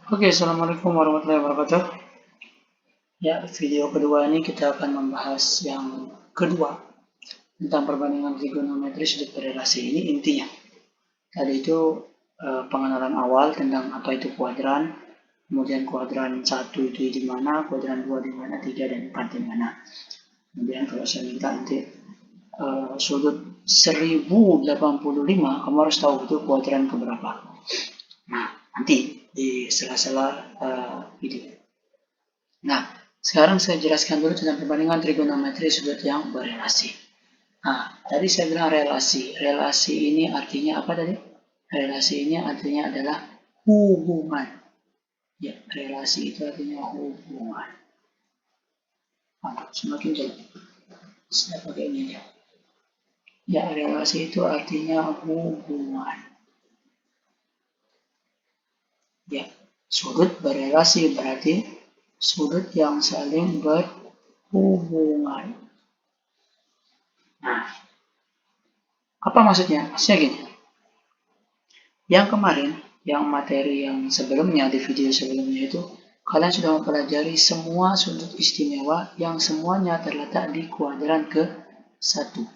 Oke, assalamualaikum warahmatullahi wabarakatuh. Ya, video kedua ini kita akan membahas yang kedua tentang perbandingan trigonometri sudut berrelasi. Ini intinya. Tadi itu pengenalan awal tentang apa itu kuadran, kemudian kuadran 1 itu di mana, kuadran 2 di mana, 3 dan 4 di mana. Kemudian kalau saya minta nanti sudut 1085, kamu harus tahu itu kuadran keberapa. Nah, nanti di sela-sela video. Nah, sekarang saya jelaskan dulu tentang perbandingan trigonometri sudut yang berrelasi. Nah, tadi saya bilang relasi. Relasi ini artinya apa tadi? Relasi ini artinya adalah hubungan. Ya, relasi itu artinya hubungan. Nah, semakin jelas. Saya pakai ini ya. Ya, relasi itu artinya hubungan. Ya, sudut berrelasi berarti sudut yang saling berhubungan. Nah, apa maksudnya? Maksudnya gini. Yang kemarin, yang materi yang sebelumnya, di video sebelumnya itu, kalian sudah mempelajari semua sudut istimewa yang semuanya terletak di kuadran ke-1.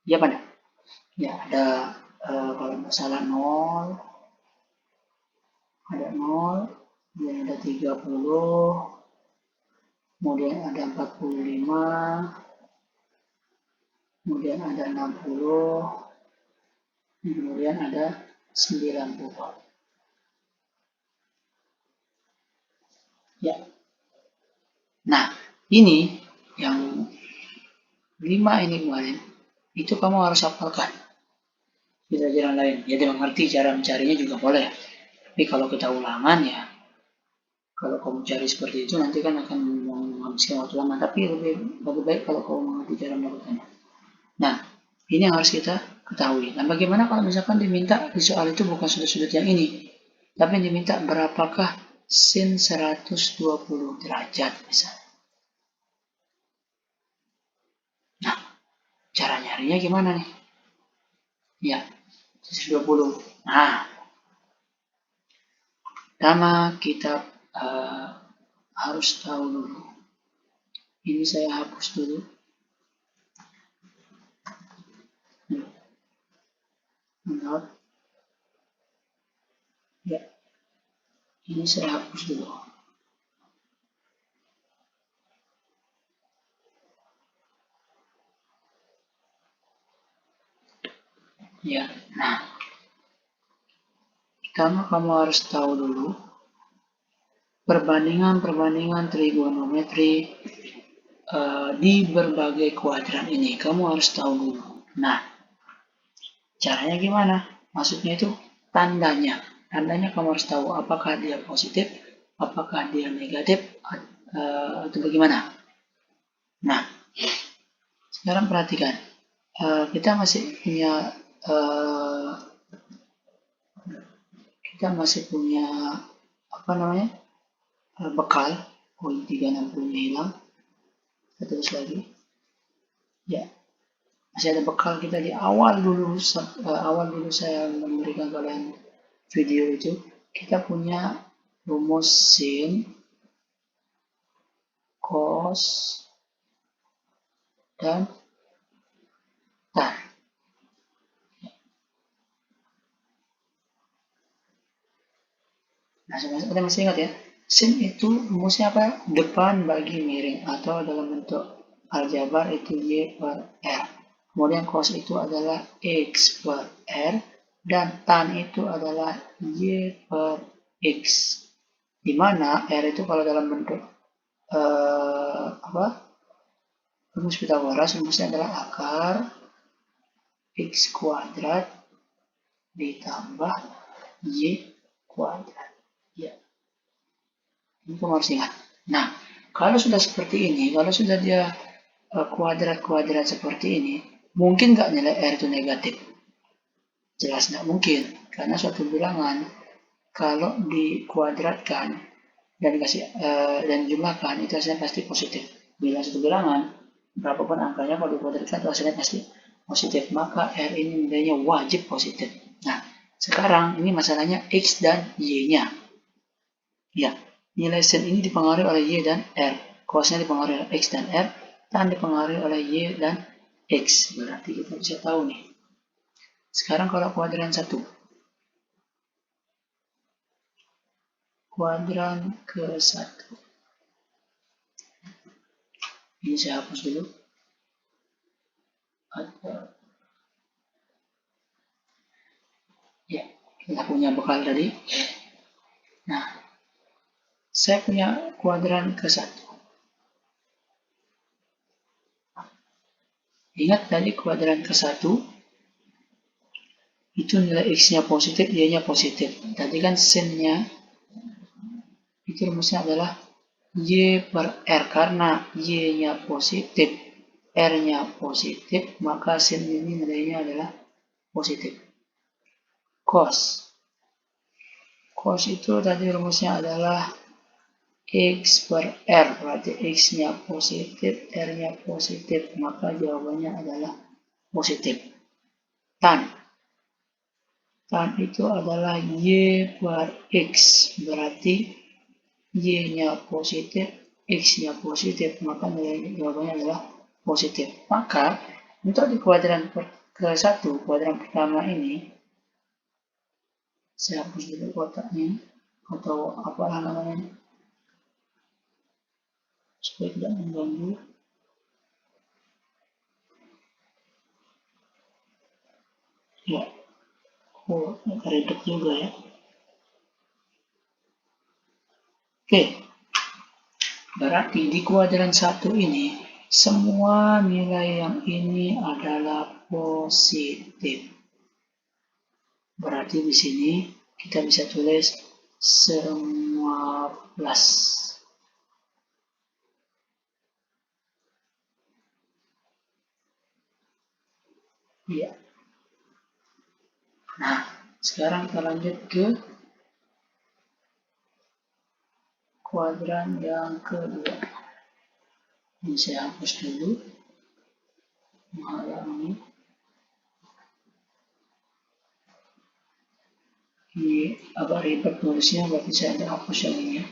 Ya pada? Ya, ada kalau nggak salah 0, ada 0, kemudian ada 30, kemudian ada 45, kemudian ada 60, kemudian ada 90. Ya. Nah, ini yang 5 ini kemarin, itu kamu harus hafalkan. Bisa jalan lain. Jadi mengerti cara mencarinya juga boleh. Tapi kalau kita ulangan ya, kalau kamu cari seperti itu nanti kan akan menghabiskan waktu lama. Tapi lebih baik kalau kamu mengerti cara melakukannya. Nah, ini yang harus kita ketahui. Nah, bagaimana kalau misalkan diminta di soal itu bukan sudut-sudut yang ini, tapi diminta berapakah sin 120 derajat misalnya. Nah, cara nyarinya gimana nih? Ya, 120. Nah, pertama kita harus tahu dulu. Ini saya hapus dulu. Not. Ya, ini saya hapus dulu. Ya, nah, pertama kamu harus tahu dulu perbandingan trigonometri di berbagai kuadran ini. Kamu harus tahu dulu. Nah, caranya gimana? Maksudnya itu tandanya. Tandanya kamu harus tahu apakah dia positif, apakah dia negatif, atau bagaimana. Nah, sekarang perhatikan. Kita masih punya apa namanya bekal. Poin 360 hilang. Kita terus lagi. Ya, masih ada bekal kita di awal dulu saya memberikan kalian video itu. Kita punya rumus sin, cos, dan tan. Nah, ada masih ingat ya? Sin itu rumusnya apa? Depan bagi miring, atau dalam bentuk aljabar itu y per r. Kemudian cos itu adalah x per r, dan tan itu adalah y per x. Dimana r itu kalau dalam bentuk rumus Pythagoras, rumusnya adalah akar x kuadrat ditambah y kuadrat. Ya, ini kamu harus ingat. Nah, kalau sudah seperti ini, kalau sudah dia kuadrat-kuadrat seperti ini, mungkin nggak nilai R itu negatif? Jelas nggak mungkin, karena suatu bilangan kalau dikuadratkan dan dikasih dan jumlahkan itu hasilnya pasti positif. Bila suatu bilangan berapapun angkanya kalau dikuadratkan itu hasilnya pasti positif, maka R ini nilainya wajib positif. Nah, sekarang ini masalahnya X dan Y-nya. Ya, nilai sin ini dipengaruhi oleh Y dan R. Cosnya dipengaruhi oleh X dan R. Tan dipengaruhi oleh Y dan X. Berarti kita bisa tahu nih. Sekarang kalau kuadran 1. Kuadran ke-1. Ini saya hapus dulu. Ya, kita punya bekal tadi. Nah, saya punya kuadran ke-1. Ingat tadi kuadran ke-1 itu nilai X-nya positif, Y-nya positif. Tadi kan sin-nya itu rumusnya adalah Y per R. Karena Y-nya positif, R-nya positif, maka sin ini nilainya adalah positif. Cos. Cos itu tadi rumusnya adalah X per R. Berarti X-nya positif, R-nya positif. Maka jawabannya adalah positif. Tan. Tan itu adalah Y per X. Berarti Y-nya positif, X-nya positif, maka nilai jawabannya adalah positif. Maka, untuk di kuadran ke-1, kuadran pertama ini, saya hapus dulu kotaknya, atau apalah namanya, supaya tidak mengganggu. Ya, ribet juga ya. Oke, berarti di kuadran 1 ini, semua nilai yang ini adalah positif. Berarti di sini kita bisa tulis semua plus. Iya. Nah, sekarang kita lanjut ke kuadran yang kedua. Ini saya hapus dulu. Mengalami. Ini agak ribet tulisnya, berarti saya ada hapus yang ini ya.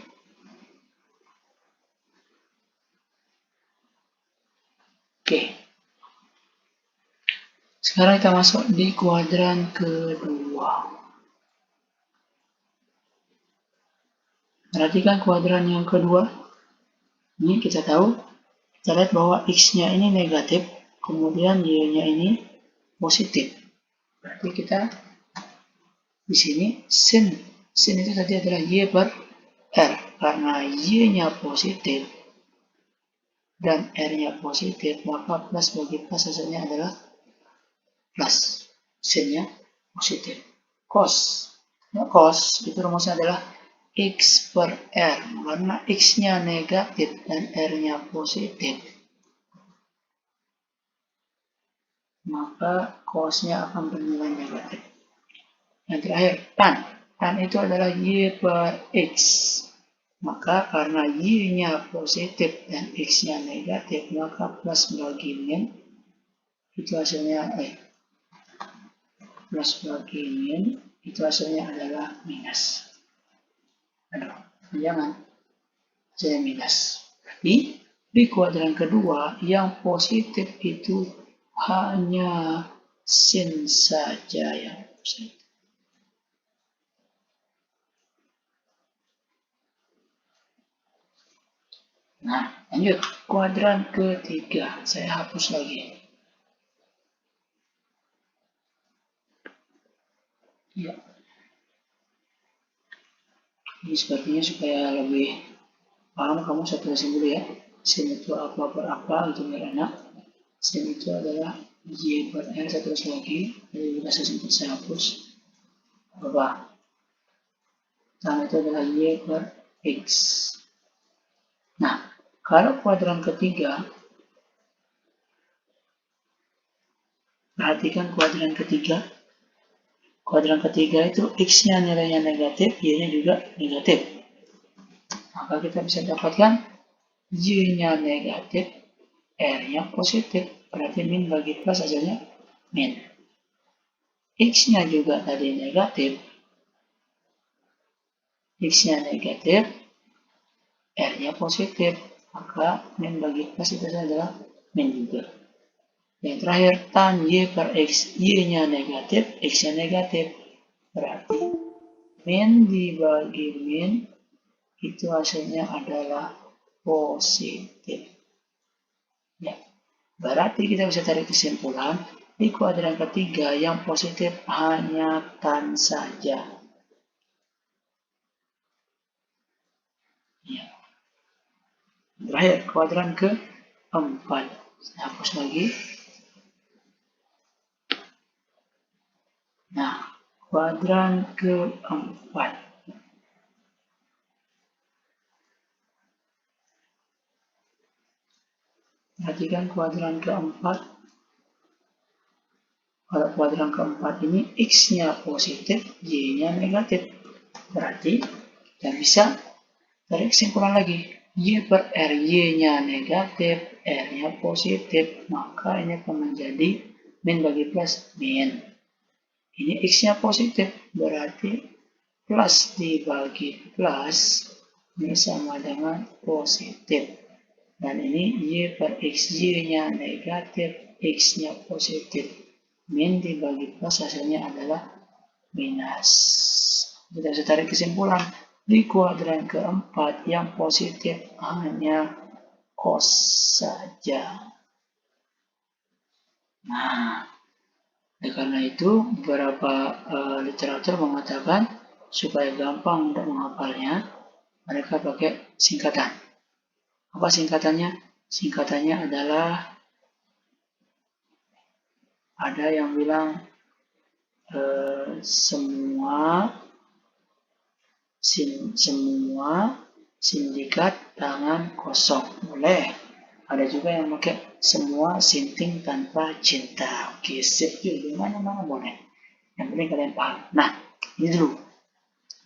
Oke. Sekarang kita masuk di kuadran kedua. Perhatikan kuadran yang kedua. Ini kita tahu, kita lihat bahwa X-nya ini negatif, kemudian Y-nya ini positif. Berarti kita di sini sin itu tadi adalah Y per R. Karena Y-nya positif dan R-nya positif, maka plus bagi plus hasilnya adalah plus. Sin-nya positif. Cos. Nah, cos itu rumusnya adalah X per R. Karena X-nya negatif dan R-nya positif, maka cos-nya akan bernilai negatif. Yang terakhir, tan. Tan itu adalah Y per X. Maka karena Y-nya positif dan X-nya negatif, maka plus bagi min, itu hasilnya, plus bagi min, itu hasilnya adalah minus. Aduh, jangan. Saya minus. Di kuadran kedua, yang positif itu hanya sin saja yang positif. Nah, lanjut. Kuadran ketiga. Saya hapus lagi. Ya. Ini sepertinya supaya lebih paham, kamu saya tulisin dulu ya. Sin itu apa per apa, itu biar enak. Sin itu adalah Y per R, saya tulis lagi. Jadi juga saya hapus. Berapa? Tan itu adalah Y per X. Nah, kalau kuadran ketiga, perhatikan kuadran ketiga. Kuadran ketiga itu X-nya nilainya negatif, Y-nya juga negatif. Maka kita bisa dapatkan Y-nya negatif, R-nya positif. Berarti min bagi plus hasilnya min. X-nya juga tadi negatif, X-nya negatif, R-nya positif. Maka min bagi plus itu adalah min juga. Yang terakhir, tan Y per X. Y-nya negatif, X-nya negatif. Berarti min dibagi min itu hasilnya adalah positif. Ya. Berarti kita bisa tarik kesimpulan, di kuadran ketiga yang positif hanya tan saja. Ya. Terakhir, kuadran keempat. Saya hapus lagi. Nah, kuadran keempat. Perhatikan kuadran keempat. Pada kuadran keempat ini X-nya positif, Y-nya negatif. Berarti kita bisa tarik kesimpulan lagi. Y per R, Y-nya negatif, R-nya positif. Maka ini akan menjadi min bagi plus, min. Ini X-nya positif, berarti plus dibagi plus, ini sama dengan positif. Dan ini Y per X, Y-nya negatif, X-nya positif. Min dibagi plus hasilnya adalah minus. Kita bisa tarik kesimpulan, di kuadran keempat yang positif hanya cos saja. Nah, karena itu beberapa literatur mengatakan supaya gampang untuk menghafalnya, mereka pakai singkatan. Apa singkatannya? Singkatannya adalah, ada yang bilang semua sindikat tangan kosong. Boleh. Ada juga yang pakai semua sinting tanpa cinta. Oke, sip juga. Mana-mana boleh. Yang penting kalian paham. Nah, ini dulu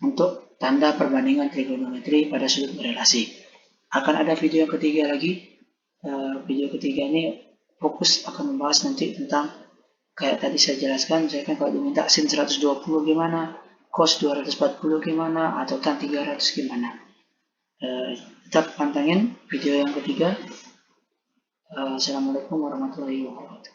untuk tanda perbandingan trigonometri pada sudut berelasi. Akan ada video yang ketiga lagi. Video ketiga ini fokus akan membahas nanti tentang, kayak tadi saya jelaskan, misalkan kalau diminta sin 120 gimana, cos 240 gimana, atau tan 300 gimana. Tetap pantengin video yang ketiga. Assalamualaikum warahmatullahi wabarakatuh.